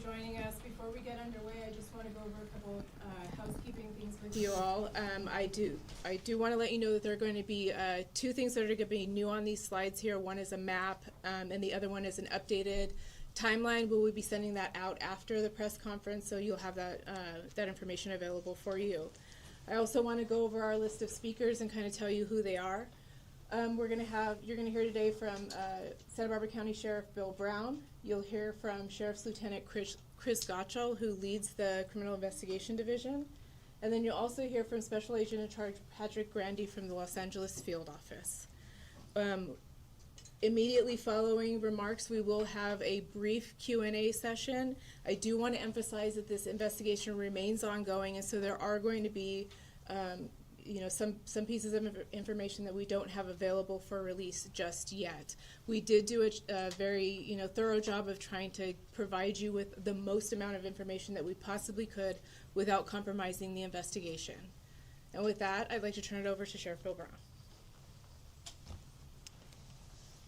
joining us. Before we get underway, I just want to go over a couple housekeeping things with you all. I do want to let you know that there are going to be two things that are going to be new on these slides here. One is a map, and the other one is an updated timeline. We will be sending that out after the press conference, so you'll have that information available for you. I also want to go over our list of speakers and kind of tell you who they are. You're going to hear today from Santa Barbara County Sheriff Bill Brown. You'll hear from Sheriff's Lieutenant Chris Gottschall, who leads the Criminal Investigation Division. And then you'll also hear from Special Agent in Charge Patrick Grandy from the Los Angeles Field Office. Immediately following remarks, we will have a brief Q&A session. I do want to emphasize that this investigation remains ongoing, and so there are going to be some pieces of information that we don't have available for release just yet. We did do a very thorough job of trying to provide you with the most amount of information that we possibly could without compromising the investigation. And with that, I'd like to turn it over to Sheriff Bill Brown.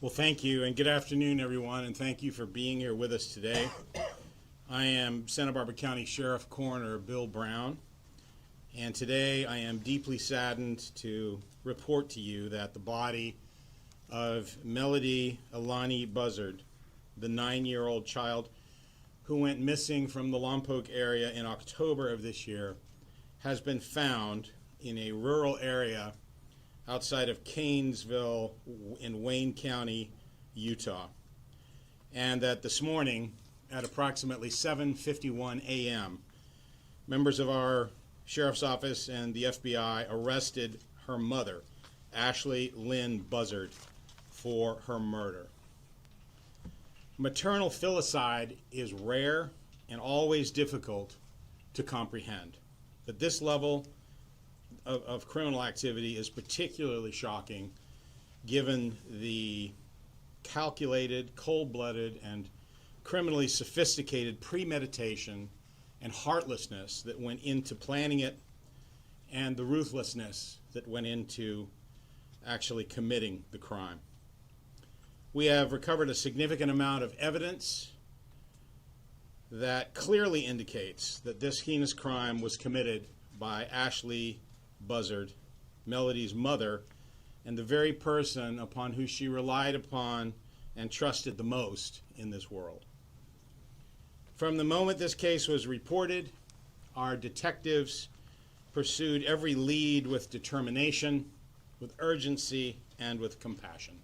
Well, thank you, and good afternoon, everyone, and thank you for being here with us today. I am Santa Barbara County Sheriff Coroner Bill Brown, and today I am deeply saddened to report to you that the body of Melodee Buzzard, the 9-year-old child who went missing from the Lompoc area in October of this year, has been found in a rural area outside of Canesville in Wayne County, Utah. And that this morning at approximately 7:51 a.m., members of our Sheriff's Office and the FBI arrested her mother, Ashlee Buzzard, for her murder. Maternal filicide is rare and always difficult to comprehend. At this level of criminal activity is particularly shocking given the calculated, cold-blooded, and criminally sophisticated premeditation and heartlessness that went into planning it, and the ruthlessness that went into actually committing the crime. We have recovered a significant amount of evidence that clearly indicates that this heinous crime was committed by Ashlee Buzzard, Melodee's mother, and the very person upon who she relied upon and trusted the most in this world. From the moment this case was reported, our detectives pursued every lead with determination, with urgency, and with compassion.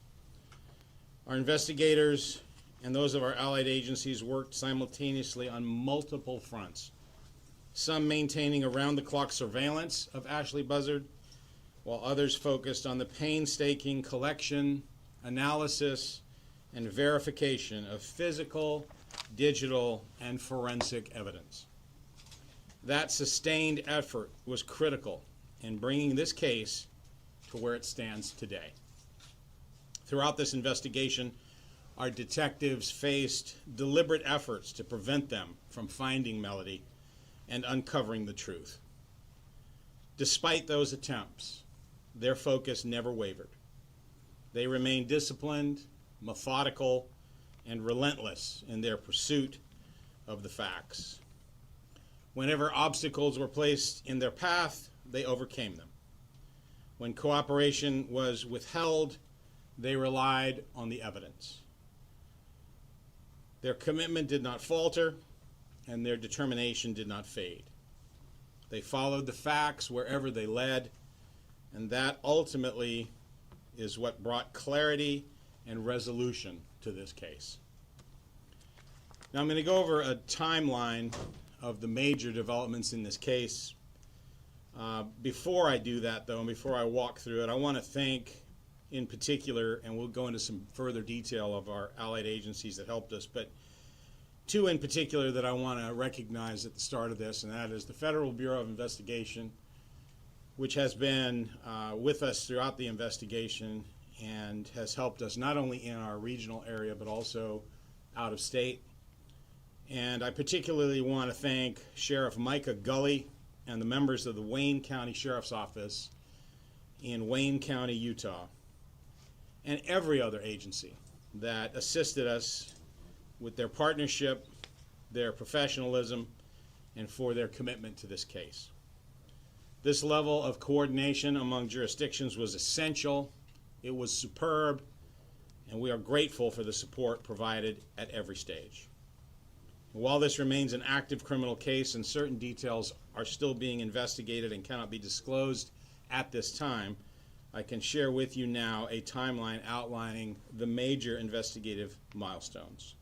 Our investigators and those of our allied agencies worked simultaneously on multiple fronts, some maintaining around-the-clock surveillance of Ashlee Buzzard, while others focused on the painstaking collection, analysis, and verification of physical, digital, and forensic evidence. That sustained effort was critical in bringing this case to where it stands today. Throughout this investigation, our detectives faced deliberate efforts to prevent them from finding Melodee and uncovering the truth. Despite those attempts, their focus never wavered. They remained disciplined, methodical, and relentless in their pursuit of the facts. Whenever obstacles were placed in their path, they overcame them. When cooperation was withheld, they relied on the evidence. Their commitment did not falter, and their determination did not fade. They followed the facts wherever they led, and that ultimately is what brought clarity and resolution to this case. Now I'm going to go over a timeline of the major developments in this case. Before I do that, though, and before I walk through it, I want to thank in particular, and we'll go into some further detail of our allied agencies that helped us, but two in particular that I want to recognize at the start of this, and that is the Federal Bureau of Investigation, which has been with us throughout the investigation and has helped us not only in our regional area but also out of state. And I particularly want to thank Sheriff Micah Gully and the members of the Wayne County Sheriff's Office in Wayne County, Utah, and every other agency that assisted us with their partnership their professionalism and for their commitment to this case. This level of coordination among jurisdictions was essential, it was superb, and we are grateful for the support provided at every stage. While this remains an active criminal case and certain details are still being investigated and cannot be disclosed at this time, I can share with you now a timeline outlining the major investigative milestones.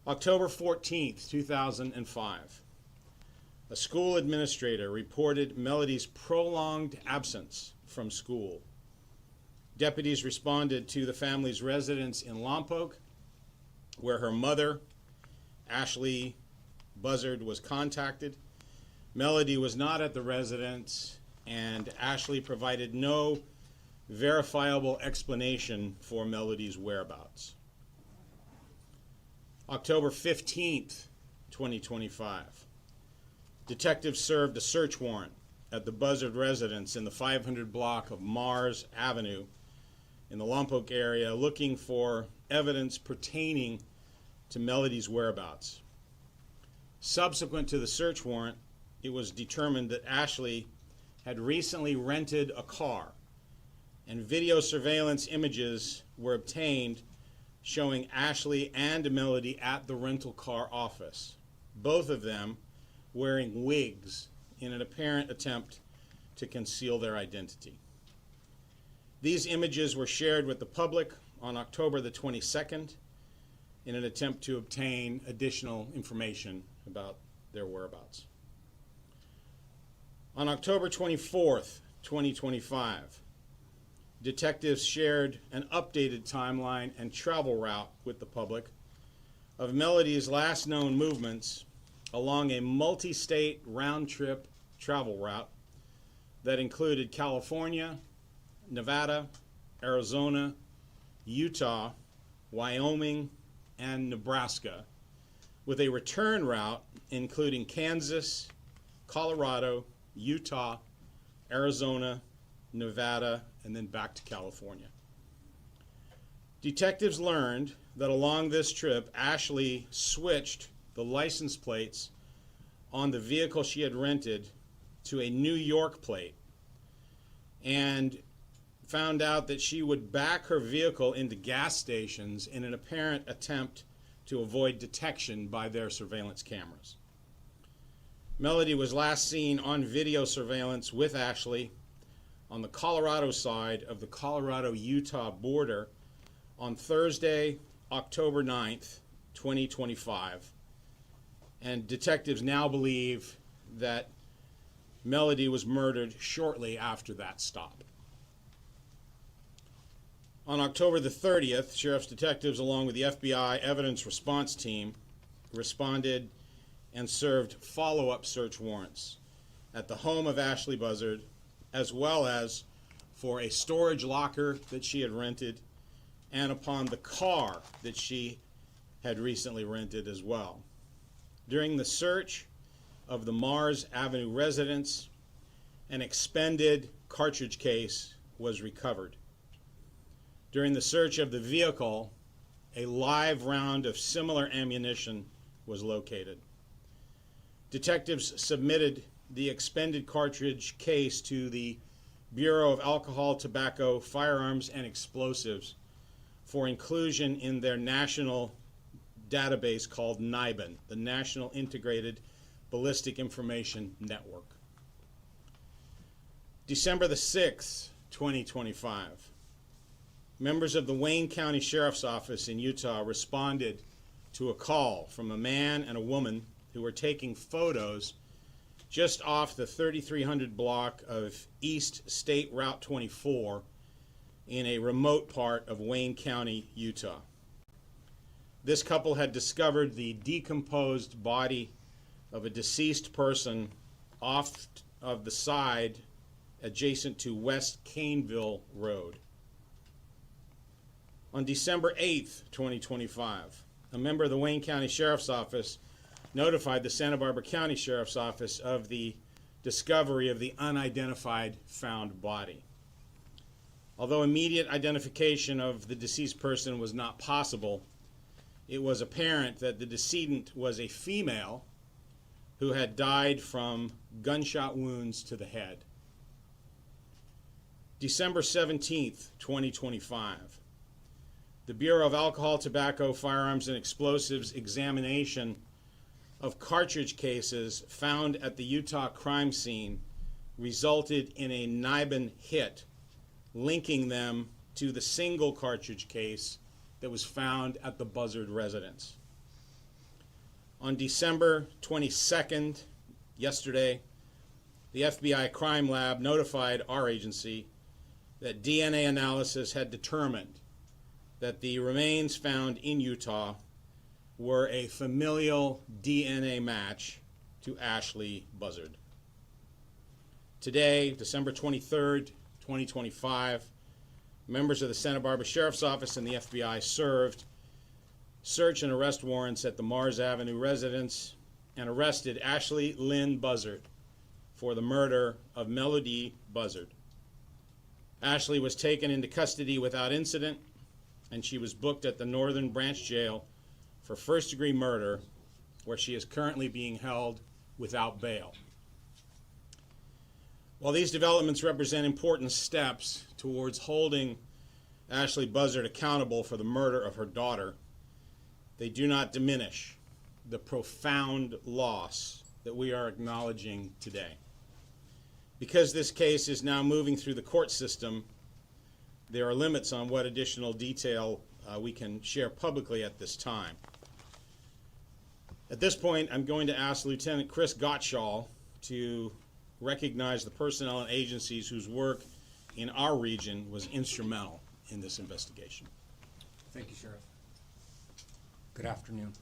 October 14th, 2005. A school administrator reported Melodee's prolonged absence from school. Deputies responded to the family's residence in Lompoc, where her mother, Ashlee Buzzard, was contacted. Melodee was not at the residence, and Ashlee provided no verifiable explanation for Melodee's whereabouts. October 15th, 2025. Detectives served a search warrant at the Buzzard residence in the 500 block of Mars Avenue in the Lompoc area, looking for evidence pertaining to Melodee's whereabouts. Subsequent to the search warrant, it was determined that Ashlee had recently rented a car, and video surveillance images were obtained showing Ashlee and Melodee at the rental car office, both of them wearing wigs in an apparent attempt to conceal their identity. These images were shared with the public on October the 22nd in an attempt to obtain additional information about their whereabouts. On October 24th, 2025, detectives shared an updated timeline and travel route with the public of Melodee's last known movements along a multi-state round-trip travel route that included California, Nevada, Arizona, Utah, Wyoming, and Nebraska, with a return route including Kansas, Colorado, Utah, Arizona, Nevada, and then back to California. Detectives learned that along this trip, Ashlee switched the license plates on the vehicle she had rented to a New York plate, and found out that she would back her vehicle into gas stations in an apparent attempt to avoid detection by their surveillance cameras. Melodee was last seen on video surveillance with Ashlee on the Colorado side of the Colorado-Utah border on Thursday, October 9th, 2025. And detectives now believe that Melodee was murdered shortly after that stop. On October the 30th, sheriff's detectives, along with the FBI evidence response team, responded and served follow-up search warrants at the home of Ashlee Buzzard, as well as for a storage locker that she had rented and upon the car that she had recently rented as well. During the search of the Mars Avenue residence, an expended cartridge case was recovered. During the search of the vehicle, a live round of similar ammunition was located. Detectives submitted the expended cartridge case to the Bureau of Alcohol, Tobacco, Firearms, and Explosives for inclusion in their national database called NIBIN, the National Integrated Ballistic Information Network. December the 6th, 2025. Members of the Wayne County Sheriff's Office in Utah responded to a call from a man and a woman who were taking photos just off the 3300 block of East State Route 24 in a remote part of Wayne County, Utah. This couple had discovered the decomposed body of a deceased person off of the side adjacent to West Caneville Road. On December 8th, 2025, a member of the Wayne County Sheriff's Office notified the Santa Barbara County Sheriff's Office of the discovery of the unidentified found body. Although immediate identification of the deceased person was not possible, it was apparent that the decedent was a female who had died from gunshot wounds to the head. December 17th, 2025. The Bureau of Alcohol, Tobacco, Firearms, and Explosives examination of cartridge cases found at the Utah crime scene resulted in a NIBIN hit, linking them to the single cartridge case that was found at the Buzzard residence. On December 22nd, yesterday, the FBI Crime Lab notified our agency that DNA analysis had determined that the remains found in Utah were a familial DNA match to Ashlee Buzzard. Today, December 23rd, 2025, members of the Santa Barbara Sheriff's Office and the FBI served search and arrest warrants at the Mars Avenue residence and arrested Ashlee Lynn Buzzard for the murder of Melodee Buzzard. Ashlee was taken into custody without incident, and she was booked at the Northern Branch Jail for first-degree murder, where she is currently being held without bail. While these developments represent important steps towards holding Ashlee Buzzard accountable for the murder of her daughter, they do not diminish the profound loss that we are acknowledging today. Because this case is now moving through the court system, there are limits on what additional detail we can share publicly at this time. At this point, I'm going to ask Lieutenant Chris Gottschall to recognize the personnel and agencies whose work in our region was instrumental in this investigation. Thank you, Sheriff. Good afternoon.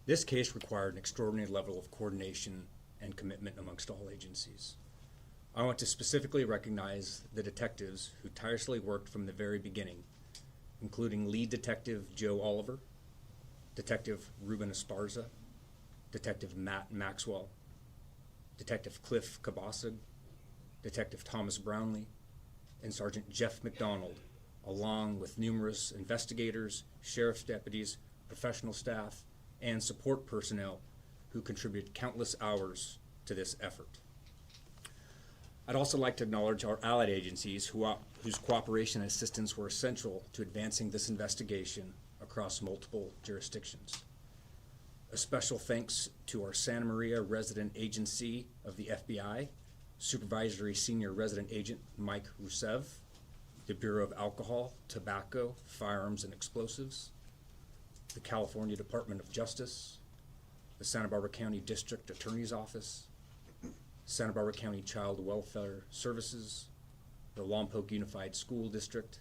This case required an extraordinary level of coordination and commitment amongst all agencies. I want to specifically recognize the detectives who tirelessly worked from the very beginning, including lead detective Joe Oliver, Detective Ruben Esparza, Detective Matt Maxwell, Detective Cliff Kabasig, Detective Thomas Brownlee, and Sergeant Jeff McDonald, along with numerous investigators, sheriff's deputies, professional staff, and support personnel who contributed countless hours to this effort. I'd also like to acknowledge our allied agencies whose cooperation and assistance were essential to advancing this investigation across multiple jurisdictions. A special thanks to our Santa Maria resident agency of the FBI, Supervisory Senior Resident Agent Mike Rusev, the Bureau of Alcohol, Tobacco, Firearms, and Explosives, the California Department of Justice, the Santa Barbara County District Attorney's Office, Santa Barbara County Child Welfare Services, the Lompoc Unified School District,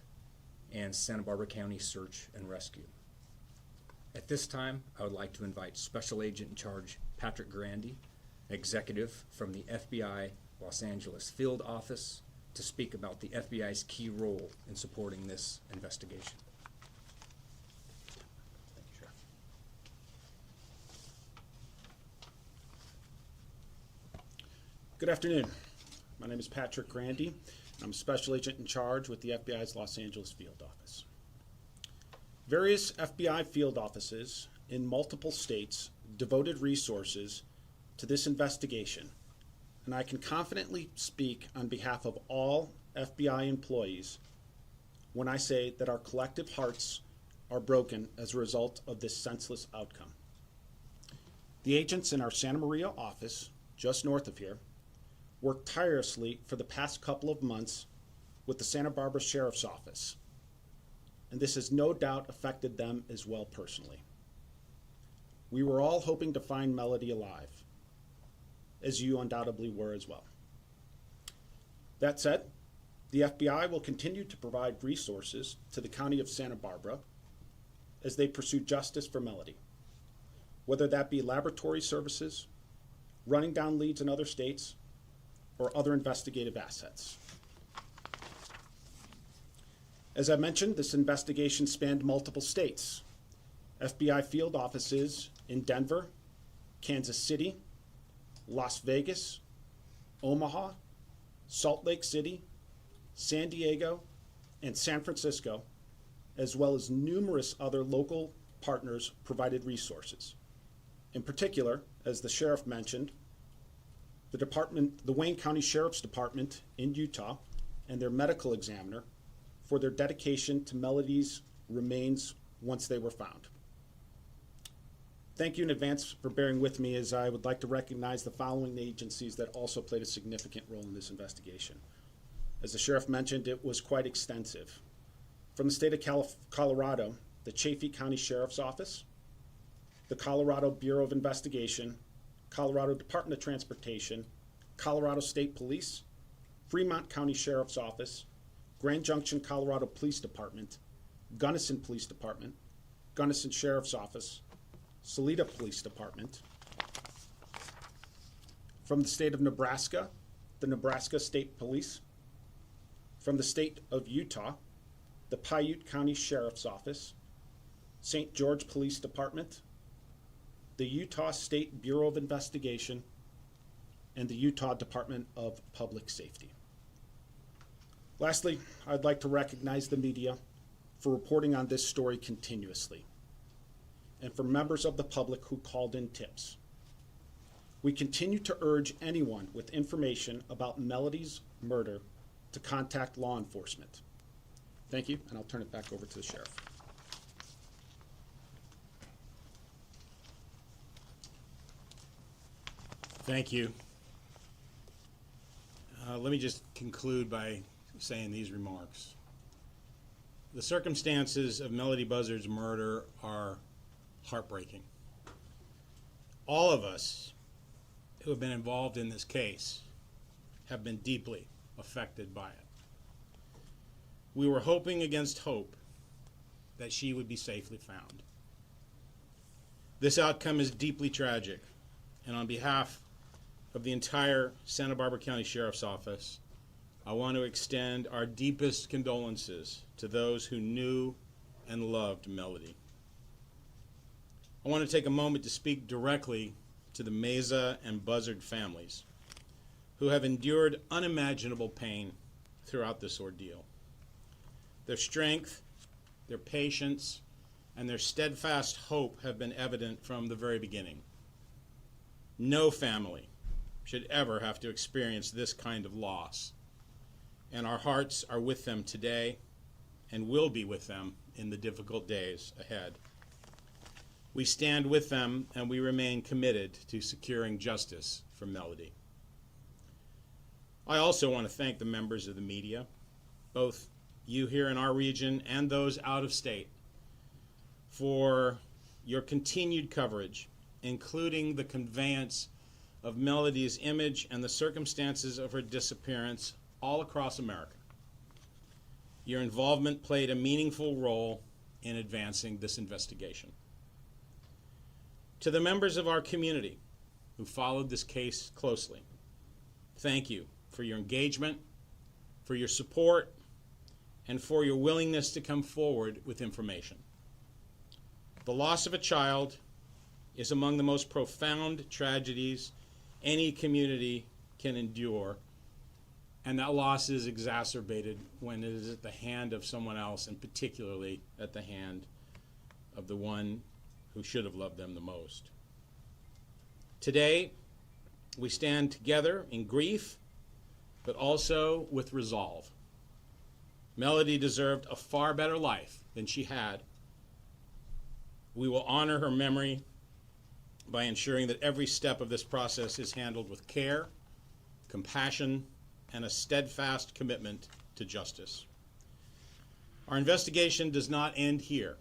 and Santa Barbara County Search and Rescue. At this time, I would like to invite Special Agent in Charge Patrick Grandy, executive from the FBI Los Angeles Field Office, to speak about the FBI's key role in supporting this investigation. Thank you, Sheriff. Good afternoon. My name is Patrick Grandy. I'm a Special Agent in Charge with the FBI's Los Angeles Field Office. Various FBI field offices in multiple states devoted resources to this investigation, and I can confidently speak on behalf of all FBI employees when I say that our collective hearts are broken as a result of this senseless outcome. The agents in our Santa Maria office, just north of here, worked tirelessly for the past couple of months with the Santa Barbara Sheriff's Office, and this has no doubt affected them as well personally. We were all hoping to find Melodee alive, as you undoubtedly were as well. That said, the FBI will continue to provide resources to the County of Santa Barbara as they pursue justice for Melodee, whether that be laboratory services, running down leads in other states, or other investigative assets. As I mentioned, this investigation spanned multiple states. FBI field offices in Denver, Kansas City, Las Vegas, Omaha, Salt Lake City, San Diego, and San Francisco as well as numerous other local partners, provided resources. In particular, as the sheriff mentioned, the Wayne County Sheriff's Department in Utah and their medical examiner for their dedication to Melodee's remains once they were found. Thank you in advance for bearing with me, as I would like to recognize the following agencies that also played a significant role in this investigation. As the sheriff mentioned, it was quite extensive. From the state of Colorado, the Chaffee County Sheriff's Office, the Colorado Bureau of Investigation, Colorado Department of Transportation, Colorado State Police, Fremont County Sheriff's Office, Grand Junction, Colorado Police Department, Gunnison Police Department, Gunnison Sheriff's Office, Salida Police Department. From the state of Nebraska, the Nebraska State Police. From the state of Utah, the Paiute County Sheriff's Office, St. George Police Department, the Utah State Bureau of Investigation, and the Utah Department of Public Safety. Lastly, I'd like to recognize the media for reporting on this story continuously, and for members of the public who called in tips. We continue to urge anyone with information about Melodee's murder to contact law enforcement. Thank you, and I'll turn it back over to the sheriff. Thank you. Let me just conclude by saying these remarks. The circumstances of Melodee Buzzard's murder are heartbreaking. All of us who have been involved in this case have been deeply affected by it. We were hoping against hope that she would be safely found. This outcome is deeply tragic, and on behalf of the entire Santa Barbara County Sheriff's Office, I want to extend our deepest condolences to those who knew and loved Melodee. I want to take a moment to speak directly to the Meza and Buzzard families, who have endured unimaginable pain throughout this ordeal. Their strength, their patience, and their steadfast hope have been evident from the very beginning. No family should ever have to experience this kind of loss, and our hearts are with them today and will be with them in the difficult days ahead. We stand with them, and we remain committed to securing justice for Melodee. I also want to thank the members of the media, both you here in our region and those out of state, for your continued coverage, including the conveyance of Melodee's image and the circumstances of her disappearance all across America. Your involvement played a meaningful role in advancing this investigation. To the members of our community who followed this case closely, thank you for your engagement, for your support, and for your willingness to come forward with information. The loss of a child is among the most profound tragedies any community can endure, and that loss is exacerbated when it is at the hand of someone else, and particularly at the hand of the one who should have loved them the most. Today, we stand together in grief, but also with resolve. Melodee deserved a far better life than she had. We will honor her memory by ensuring that every step of this process is handled with care, compassion, and a steadfast commitment to justice. Our investigation does not end here.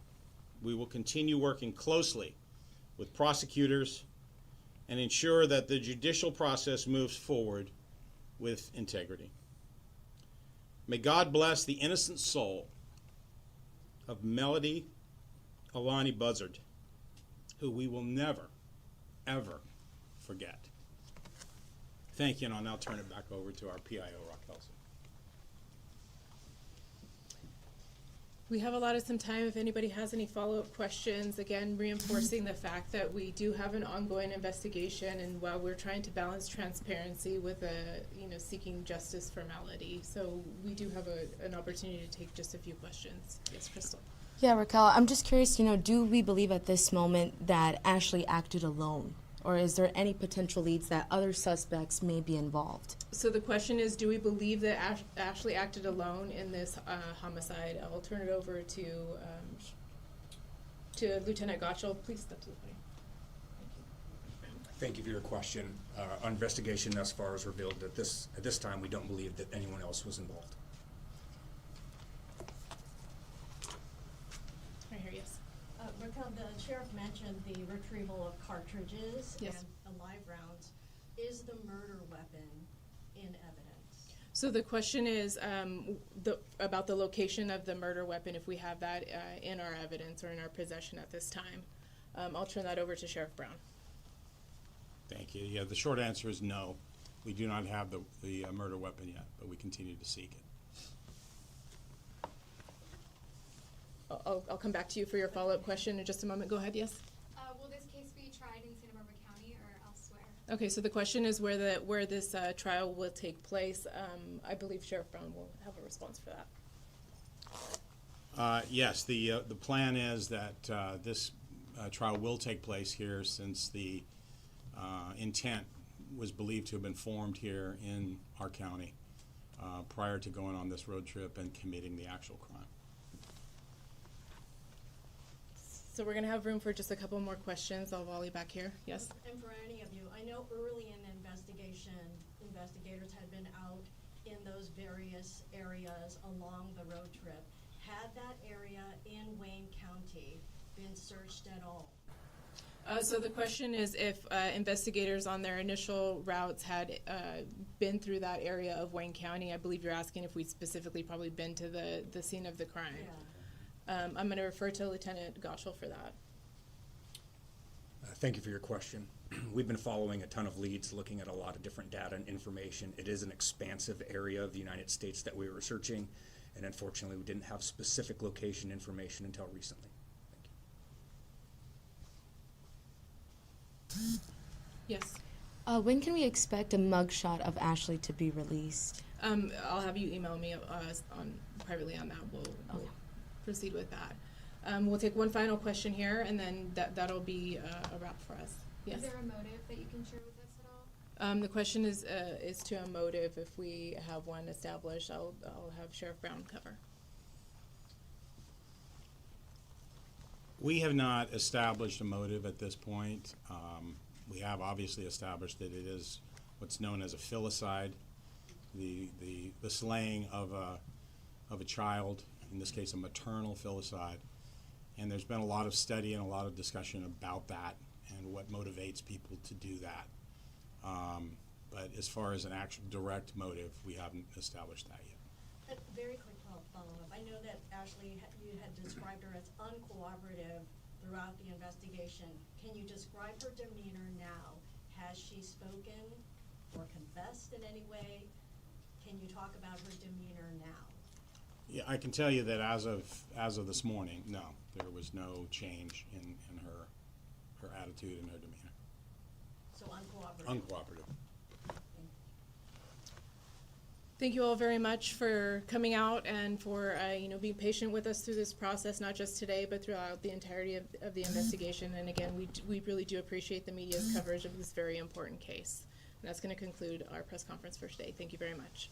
We will continue working closely with prosecutors and ensure that the judicial process moves forward with integrity. May God bless the innocent soul of Melodee Alani Buzzard, who we will never, ever forget. Thank you, and I'll now turn it back over to our PIO, Rock Kelsey. We have allotted some time if anybody has any follow-up questions. Again, reinforcing the fact that we do have an ongoing investigation, and while we're trying to balance transparency with seeking justice for Melodee, so we do have an opportunity to take just a few questions. Yes, Crystal. Yeah, Raquel, I'm just curious, do we believe at this moment that Ashlee acted alone? Or is there any potential leads that other suspects may be involved? So the question is, do we believe that Ashlee acted alone in this homicide? I'll turn it over to Lieutenant Gottschall. Please step to the podium. Thank you for your question. Our investigation thus far has revealed that at this time we don't believe that anyone else was involved. Right here, yes. Raquel, the sheriff mentioned the retrieval of cartridges Yes. and live rounds. Is the murder weapon in evidence? So the question is about the location of the murder weapon, if we have that in our evidence or in our possession at this time. I'll turn that over to Sheriff Brown. Thank you. Yeah, the short answer is no. We do not have the murder weapon yet, but we continue to seek it. I'll come back to you for your follow-up question in just a moment. Go ahead, yes? Will this case be tried in Santa Barbara County or elsewhere? Okay, so the question is where this trial will take place. I believe Sheriff Brown will have a response for that. Yes, the plan is that this trial will take place here, since the intent was believed to have been formed here in our county prior to going on this road trip and committing the actual crime. So we're going to have room for just a couple more questions. I'll volley back here. Yes? And for any of you, I know early in the investigation, investigators had been out in those various areas along the road trip. Had that area in Wayne County been searched at all? So the question is if investigators on their initial routes had been through that area of Wayne County. I believe you're asking if we'd specifically probably been to the scene of the crime. Yeah. I'm going to refer to Lieutenant Gottschall for that. Thank you for your question. We've been following a ton of leads, looking at a lot of different data and information. It is an expansive area of the United States that we were researching, and unfortunately we didn't have specific location information until recently. Thank you. Yes. When can we expect a mugshot of Ashlee to be released? I'll have you email me privately on that. We'll proceed with that. We'll take one final question here, and then that'll be a wrap for us. Yes. Is there a motive that you can share with us at all? The question is to a motive. If we have one established, I'll have Sheriff Brown cover. We have not established a motive at this point. We have obviously established that it is what's known as a filicide, the slaying of a child, in this case a maternal filicide. And there's been a lot of study and a lot of discussion about that and what motivates people to do that. But as far as an actual direct motive, we haven't established that yet. A very quick follow-up. I know that Ashlee, you had described her as uncooperative throughout the investigation. Can you describe her demeanor now? Has she spoken or confessed in any way? Can you talk about her demeanor now? Yeah, I can tell you that as of this morning, no, there was no change in her attitude and her demeanor. So uncooperative. Uncooperative. Thank you all very much for coming out and for being patient with us through this process, not just today, but throughout the entirety of the investigation. And again, we really do appreciate the media's coverage of this very important case. And that's going to conclude our press conference for today. Thank you very much.